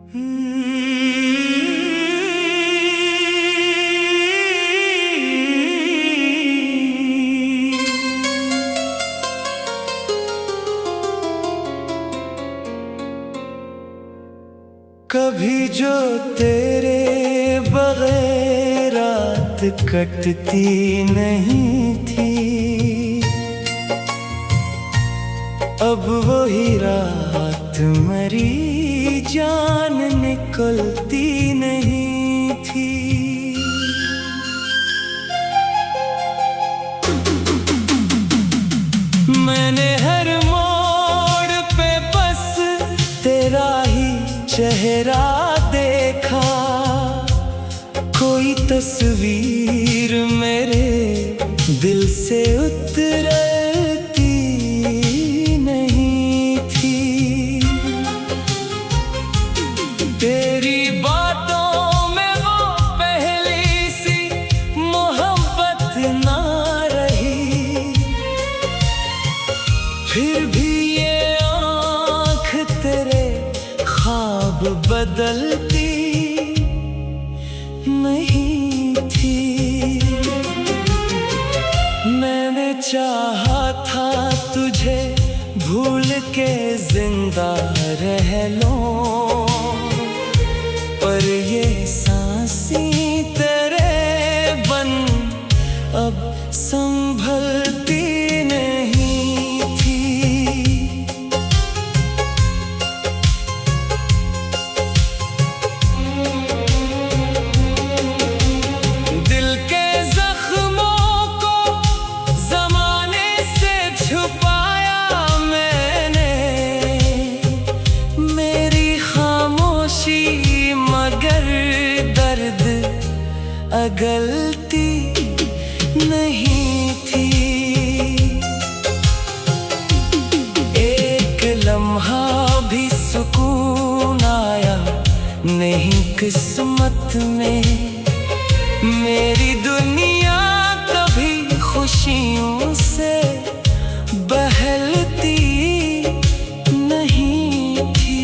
कभी जो तेरे बगैर रात कटती नहीं थी, अब वही रात मरी जान निकलती नहीं थी। मैंने हर मोड़ पे बस तेरा ही चेहरा देखा, कोई तस्वीर मेरे दिल से उतरती नहीं थी। तेरी बातों में वो पहली सी मोहब्बत ना रही, फिर भी ये आँख तेरे ख्वाब बदलती नहीं थी। मैंने चाहा था तुझे भूल के जिंदा रह लूं, पर ये सांसें तेरे बन अब संभलती नहीं थी। दिल के जख्मों को जमाने से छुपाया मैंने, मेरी खामोशी मगर दर्द अगलती नहीं थी। एक लम्हा भी सुकून आया नहीं किस्मत में, मेरी दुनिया कभी खुशियों से बहलती नहीं थी।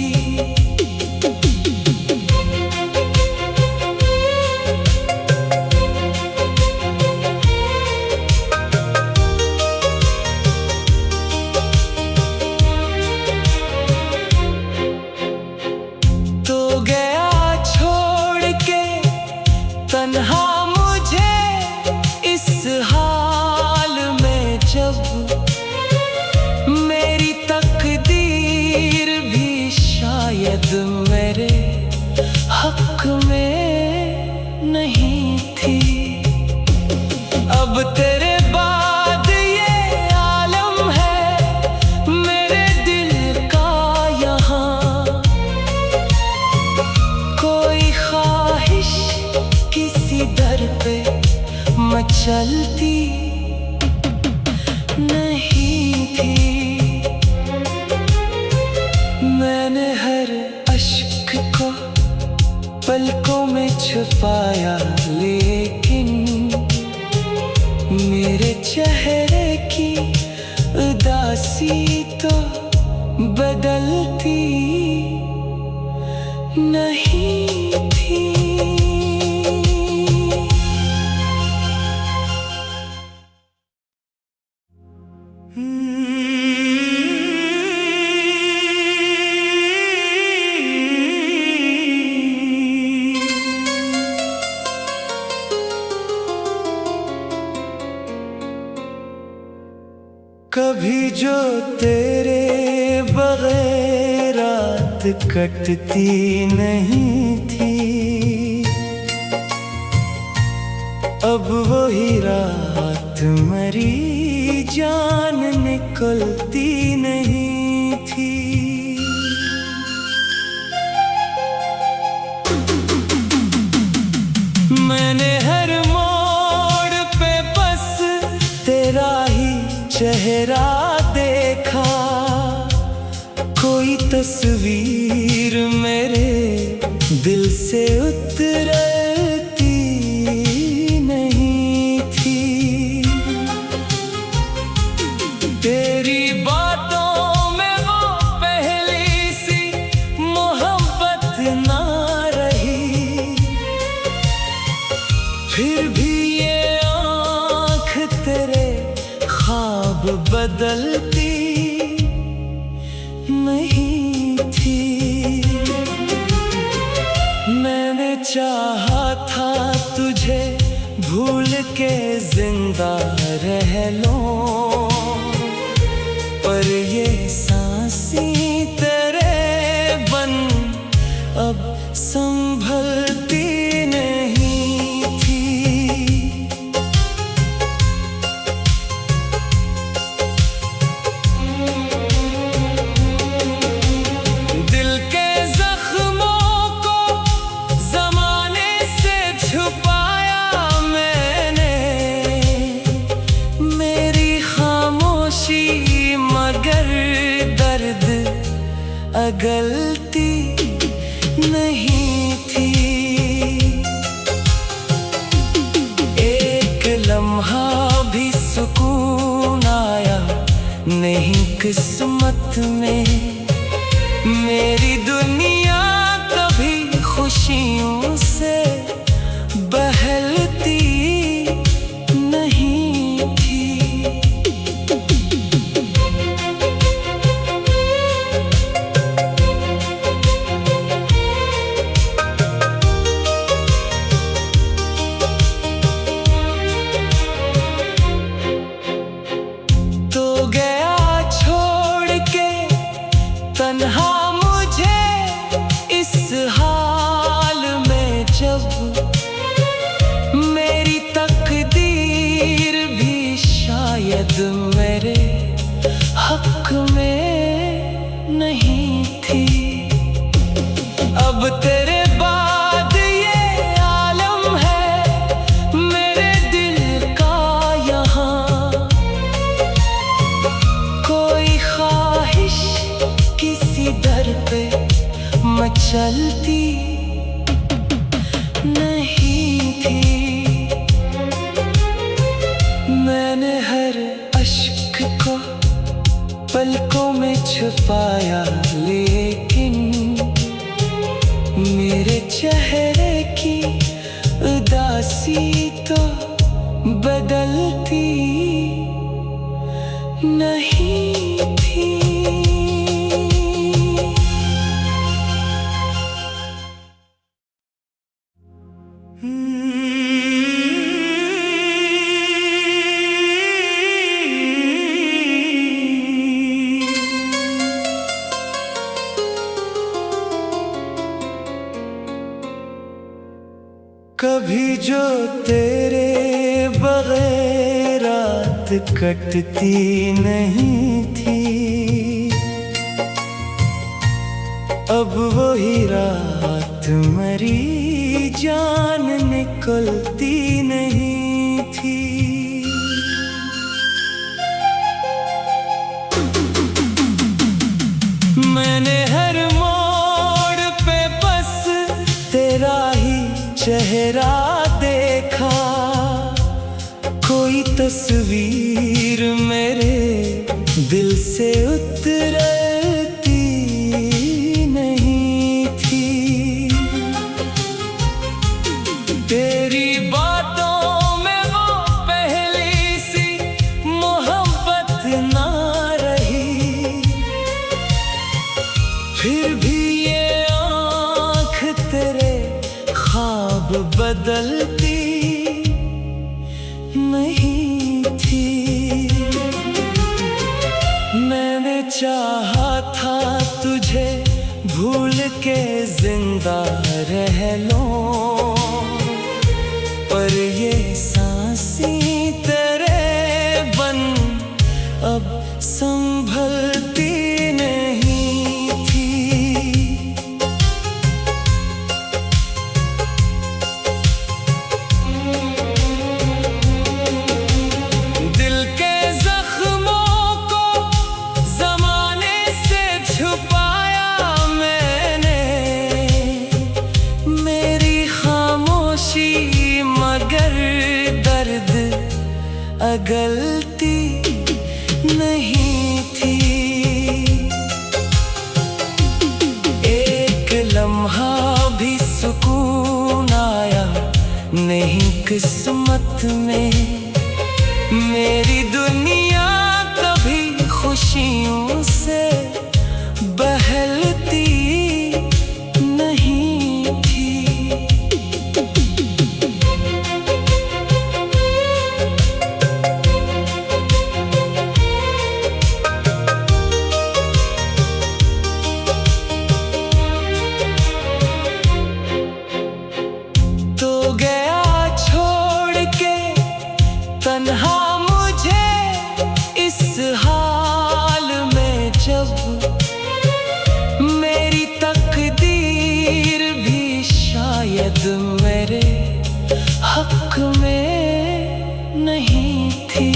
तो गया छोड़ के तन्हा इस हाल में, जब मेरी तकदीर भी शायद मेरे हक में नहीं थी। अब तेरे बाद ये आलम है मेरे दिल का यहाँ, कोई ख्वाहिश किसी दर पे मचलती नहीं थी। मैंने हर अश्क को पलकों में छुपाया, लेकिन मेरे चेहरे की उदासी तो बदलती नहीं थी। कभी जो तेरे बगैर रात कटती नहीं थी, अब वही रात मरी जान निकलती नहीं थी। मैंने हर मोड़ पे बस तेरा ही चेहरा देखा, कोई तस्वीर मेरे दिल से उतरती नहीं थी। तेरी बातों में वो पहली सी मोहब्बत ना बदलती नहीं थी। मैंने चाहा था तुझे भूल के जिंदा रह लूं, पर ये सांसें तेरे बन अब संभलती नहीं थी। दिल के जख्मों को जमाने से छुपाया मैंने, मेरी खामोशी मगर दर्द अगलती नहीं थी। एक लम्हा भी सुकून आया नहीं किस्मत में, मेरी दुनिया कभी खुशियों से बहलती नहीं थी। तन्हा मुझे इस हाल में जब, मेरी तकदीर भी शायद मेरे हक में नहीं थी। अब तेरे बाद ये आलम है मेरे दिल का यहाँ, कोई ख्वाहिश किसी दर पे मचलती नहीं थी। मैंने हर अश्क को पलकों में छुपाया, लेकिन मेरे चेहरे की उदासी तो बदलती नहीं थी। कभी जो तेरे बगैर रात कटती नहीं थी, अब वही रात मरी जान निकलती नहीं थी। मैंने हर मोड़ पे बस तेरा ही चेहरा देखा, कोई तस्वीर मेरे दिल से उतरती नहीं थी। तेरी बातों में वो पहली सी मोहब्बत ना रही, फिर भी ये आँख तेरे ख्वाब बदलती नहीं थी। मैंने चाहा था तुझे भूल के जिंदा रह लूं, पर ये सांसें तेरे बन अब संभलती नहीं थी। दिल के जख्मों को जमाने से छुपाया मैंने, मेरी खामोशी मगर दर्द अगलती नहीं थी। एक लम्हा भी सुकून आया नहीं किस्मत में, मेरी दुनिया कभी खुशियों से बहलती नहीं थी। तो गया छोड़ के तन्हा मुझे इस हाल में, जब मेरी तकदीर भी शायद मेरे हक में नहीं थी।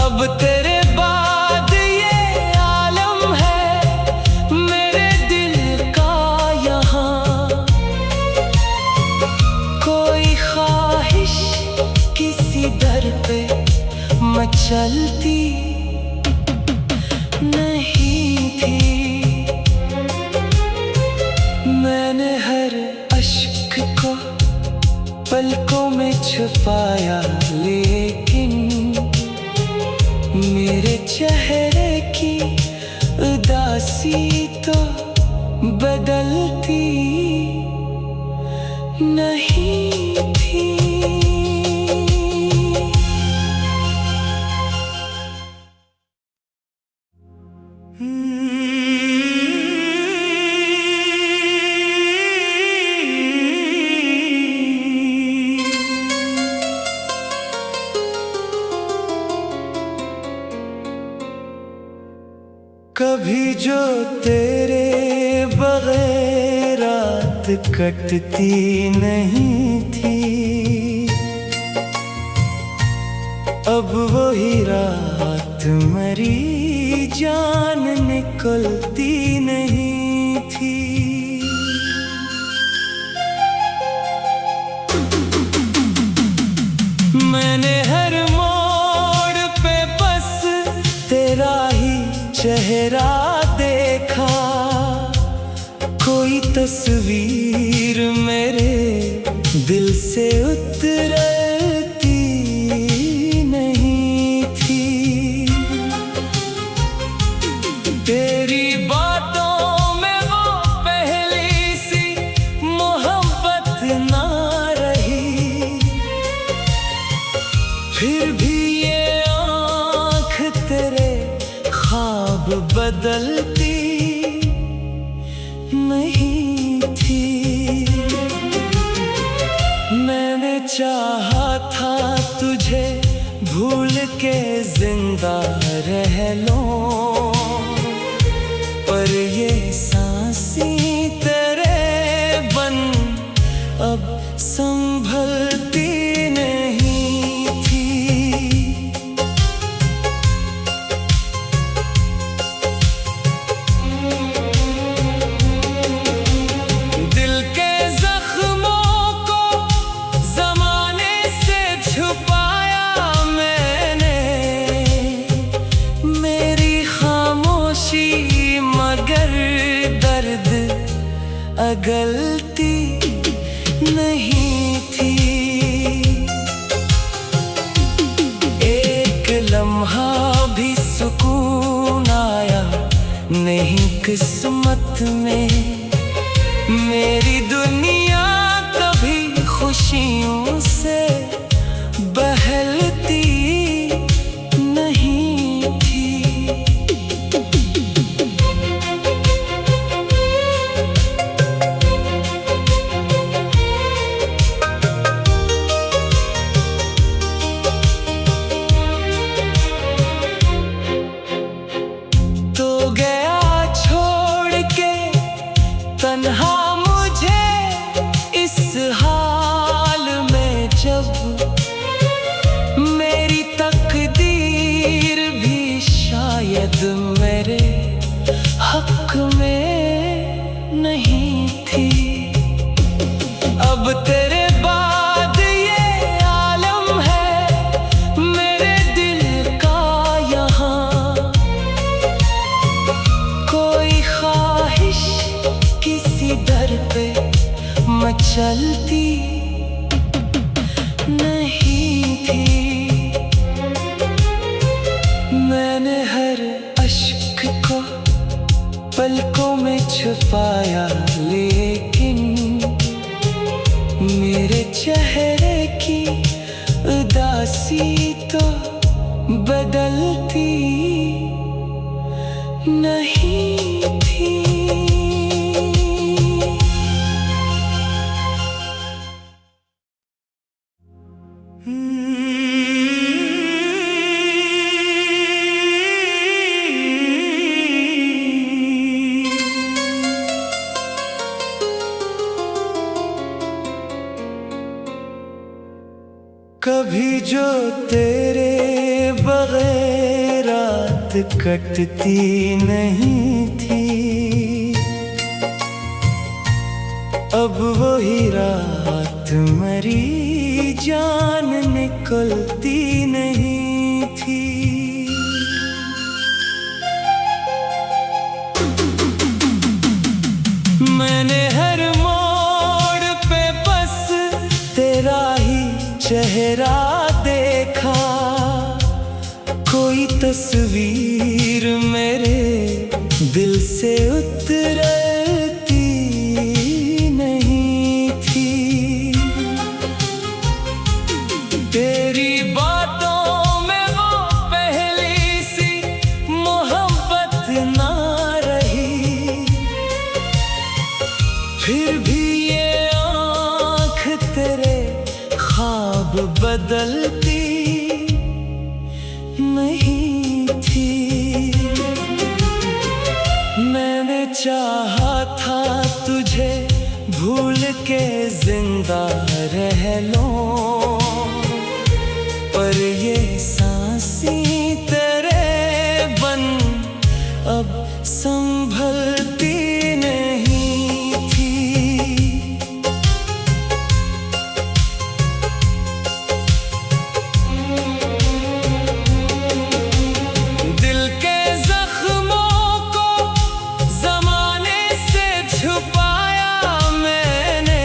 अब तेरे बाद ये आलम है मेरे दिल का यहाँ, कोई ख्वाहिश किसी दर पे मचलती नहीं थी। मैंने हर अश्क को पलकों में छुपाया, लेकिन मेरे चेहरे की उदासी तो बदलती नहीं थी। कभी जो तेरे बगैर रात कटती नहीं थी, अब वही रात मरी जान निकलती नहीं थी। मैंने हर मोड़ पे बस तेरा ही चेहरा देखा, कोई तस्वीर मेरे दिल से उतरती नहीं थी। तेरी बातों में वो पहली सी मोहब्बत ना रही, फिर भी ये आँख तेरे ख्वाब बदलती नहीं थी। मैंने चाहा था तुझे भूल के जिंदा रह लूं, पर ये सांसें तेरे बन अब संभलती नहीं थी। दिल के जख्मों को जमाने से छुपाया मैंने, मेरी खामोशी मगर दर्द अगलती नहीं थी। एक लम्हा भी सुकून आया नहीं किस्मत में, मेरी दुनिया कभी खुशियों से बहलती नहीं थी। तो गया छोड़ के तन्हा मुझे इस हाल में, जब मेरी तकदीर भी शायद मेरे हक में नहीं थी। अब तेरे बाद ये आलम है मेरे दिल का यहाँ, कोई ख्वाहिश किसी दर पे मचलती नहीं थी। मैंने में छुपाया, लेकिन मेरे चेहरे की उदासी तो बदलती नहीं थी। कभी जो तेरे बगैर रात कटती नहीं थी, अब वही रात मरी जान निकलती नहीं थी। मैंने हर मोड़ पे बस तेरा ही चेहरा देखा, कोई तस्वीर मेरे दिल से उतरती नहीं थी। तेरी बातों में वो पहली सी मोहब्बत ना रही, फिर भी ये आँख तेरे ख्वाब बदलती नहीं थी। मैंने चाहा था तुझे भूल के जिंदा रह लूं, पर ये सांसें तेरे बन अब संभलती नहीं थी। दिल के जख्मों को जमाने से छुपाया मैंने,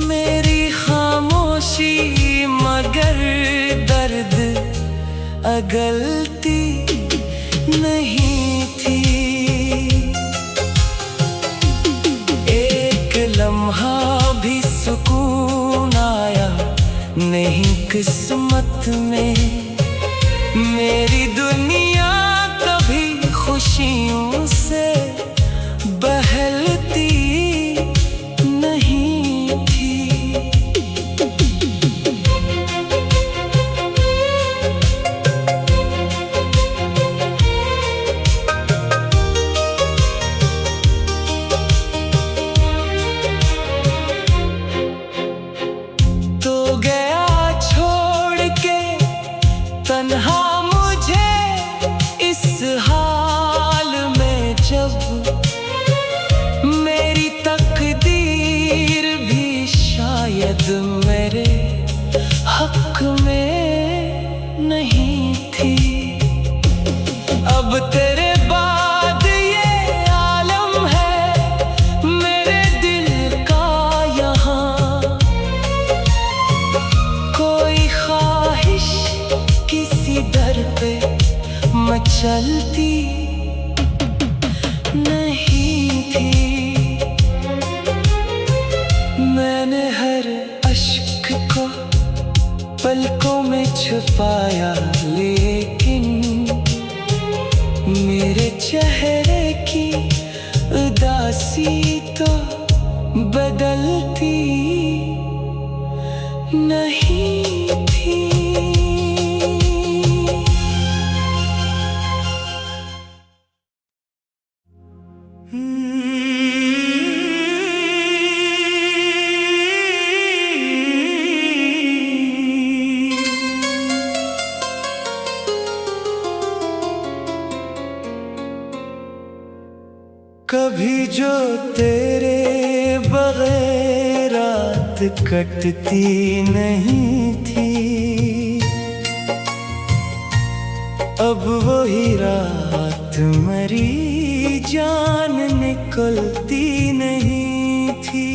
मेरी खामोशी मगर दर्द अगलती नहीं थी। एक लम्हा भी सुकून आया नहीं किस्मत में, मेरी दुनिया कभी खुशियों से बहलती नहीं थी। तो गया छोड़ के तन्हा मुझे इस हाल में, जब मेरी तकदीर भी शायद मेरे हक में नहीं थी। अब तेरे बाद ये आलम है मेरे दिल का यहाँ, कोई ख्वाहिश किसी दर पे मचलती नहीं थी। मैंने हर अश्क को पलकों में छुपाया, लेकिन मेरे चेहरे की उदासी तो बदलती नहीं थी। कभी जो तेरे बगैर रात कटती नहीं थी, अब वही रात मरी जान निकलती नहीं थी।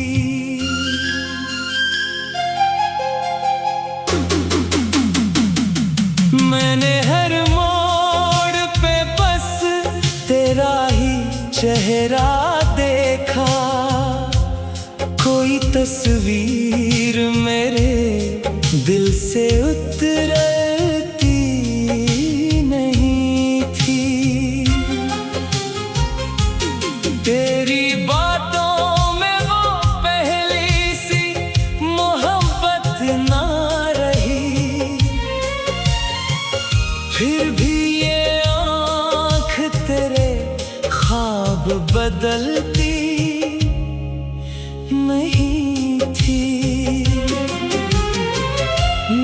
मैंने हर मोड़ पे बस तेरा ही चेहरा देखा, कोई तस्वीर मेरे दिल से उतरती नहीं थी। तेरी बातों में वो पहली सी मोहब्बत ना रही, फिर भी ये आँख तेरे ख्वाब बदलती नहीं थी।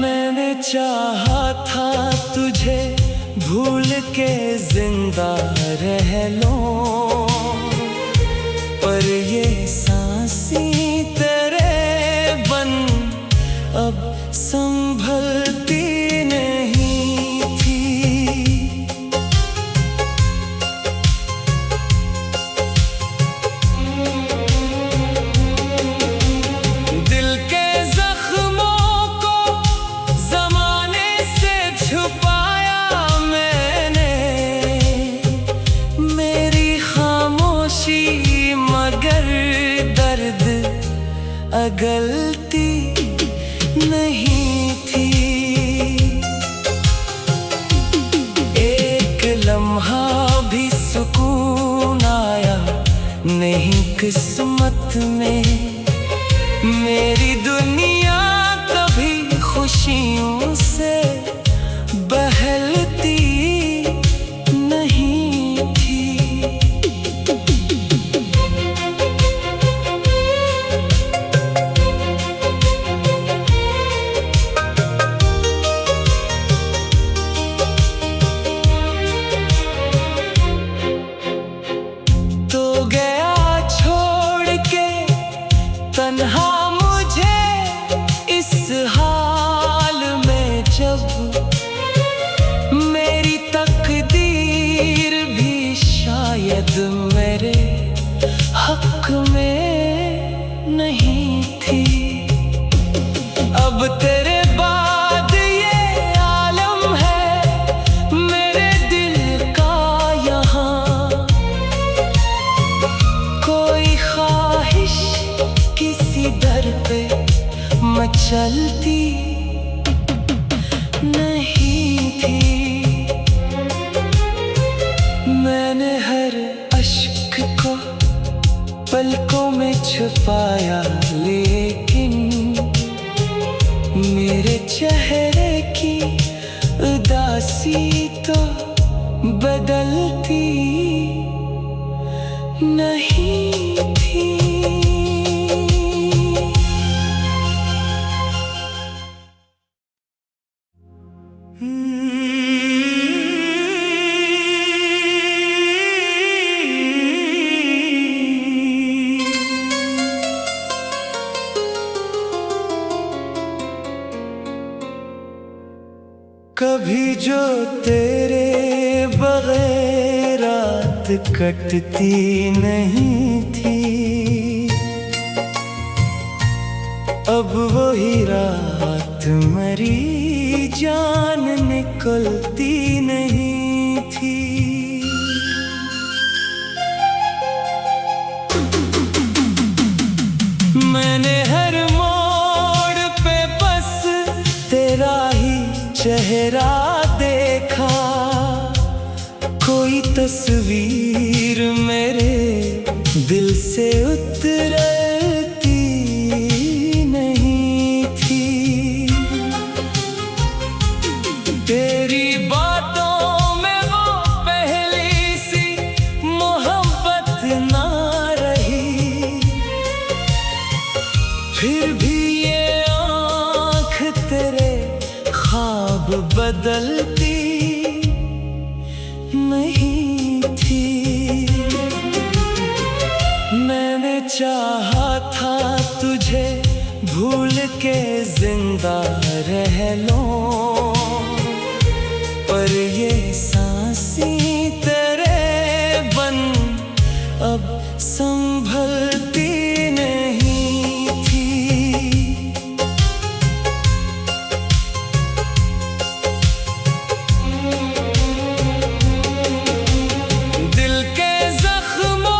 मैंने चाहा था तुझे भूल के जिंदा रह लूं, पर ये सांसें तेरे बन अब संभलती नहीं थी। दिल के जख्मों को जमाने से छुपाया मैंने, मेरी खामोशी मगर दर्द अगलती नहीं थी। एक लम्हा भी सुकून आया नहीं किस्मत में, मेरी दुनिया कभी खुशियों से बहलती नहीं थी। तो गया छोड़ के तन्हा मुझे इस हाल में, जब मेरी तकदीर भी शायद मेरे हक में नहीं थी। अब तेरे बाद ये आलम है मेरे दिल का यहाँ, कोई ख्वाहिश किसी दर पे मचलती नहीं थी। मैंने हर अश्क को पलकों में छुपाया, लेकिन मेरे चेहरे की उदासी तो बदलती नहीं थी। कभी जो तेरे बगैर रात कटती नहीं थी, अब वही रात मरी जान निकलती नहीं थी। मैंने हर मोड़ पे बस तेरा ही चेहरा देखा, कोई तस्वीर मेरे दिल से उतरती नहीं थी। तेरी बातों में वो पहली सी मोहब्बत ना रही, फिर भी ये आँख तेरे ख्वाब बदलती नहीं थी। मैंने चाहा था तुझे भूल के जिंदा रह लूं, पर ये सांसें तेरे बन अब संभलती नहीं थी। दिल के जख्मों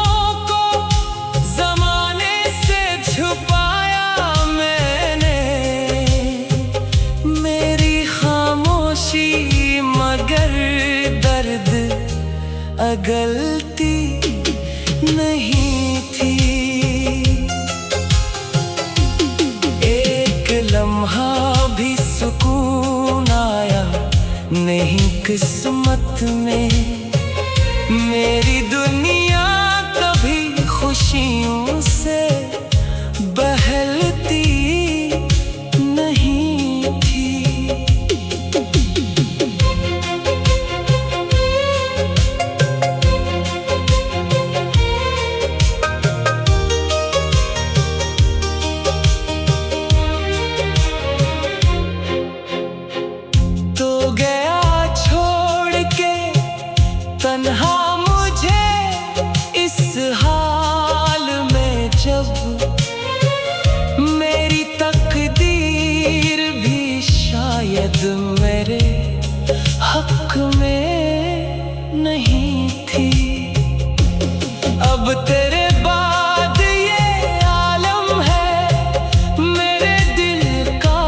गलती नहीं थी। एक लम्हा भी सुकून आया नहीं किस्मत में। मेरी दुनिया कभी खुशियों से बहलती नहीं थी। तो गया छोड़ के तन्हा मुझे इस हाल में, जब मेरी तकदीर भी शायद मेरे हक में नहीं थी। अब तेरे बाद ये आलम है मेरे दिल का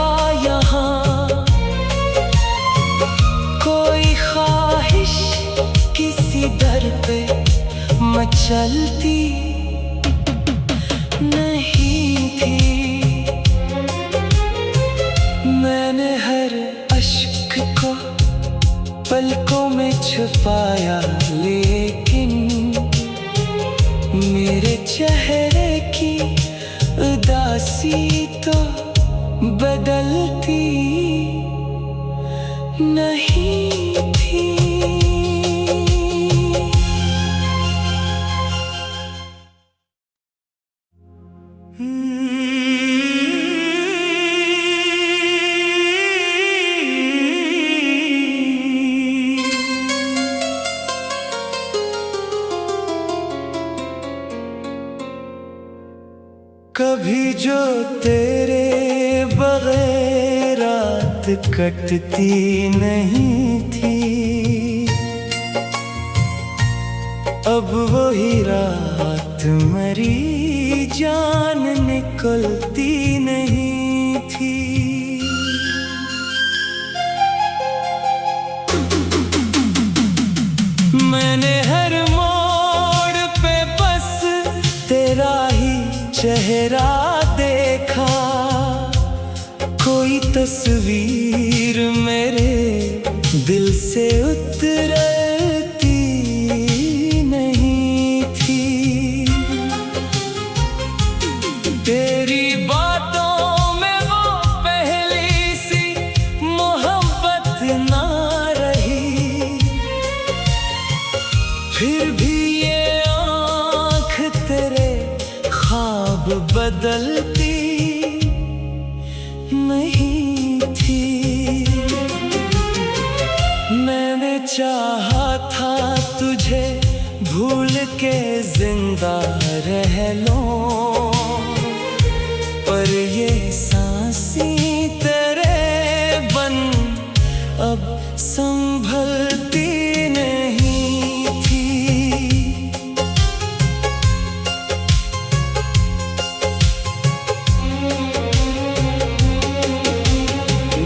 यहाँ। कोई ख्वाहिश किसी दर पे मचलती नहीं थी। मैंने हर अश्क को पलकों में छुपाया, लेकिन मेरे चेहरे की उदासी तो बदलती नहीं थी। कभी जो तेरे बगैर रात कटती नहीं थी, अब वही रात मरी जान निकलती नहीं थी। मैंने हर मोड़ पे बस तेरा ही चेहरा देखा। कोई तस्वीर मेरे दिल से उतरती नहीं थी। तेरी बातों में वो पहली सी मोहब्बत ना रही। फिर भी ये आँख तेरे ख्वाब बदलती नहीं थी। मैंने चाहा था तुझे भूल के जिंदा रह लूं, पर ये सांसें तेरे बन अब संभलती नहीं थी।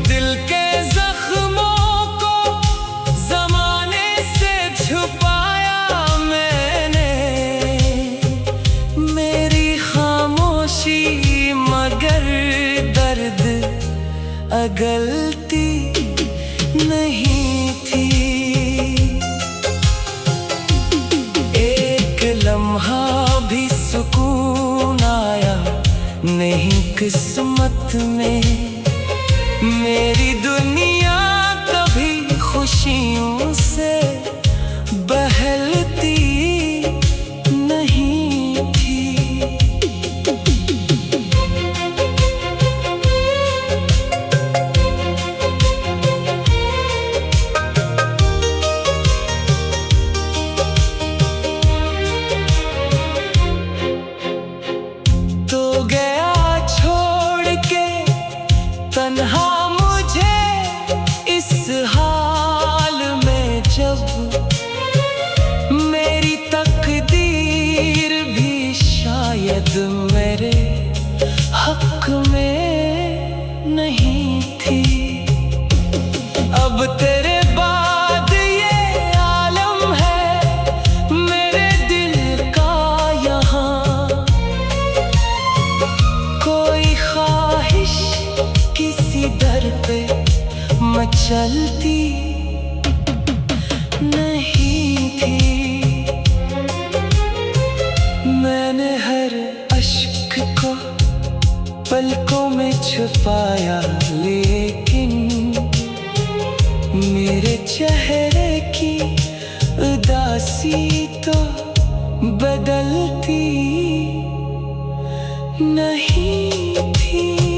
दिल के जख्मों को जमाने से छुपाया मैंने। मेरी खामोशी मगर दर्द अगलती नहीं थी। एक लम्हा भी सुकून आया नहीं किस्मत में। मेरी दुनिया कभी खुशियों से बहलती नहीं थी। तो गया छोड़ के तन्हा मुझे इस हाल में, जब मेरी तकदीर भी शायद मेरे हक में नहीं थी। अब तेरे बाद ये आलम है चलती नहीं थी। मैंने हर अश्क को पलकों में छुपाया, लेकिन मेरे चेहरे की उदासी तो बदलती नहीं थी।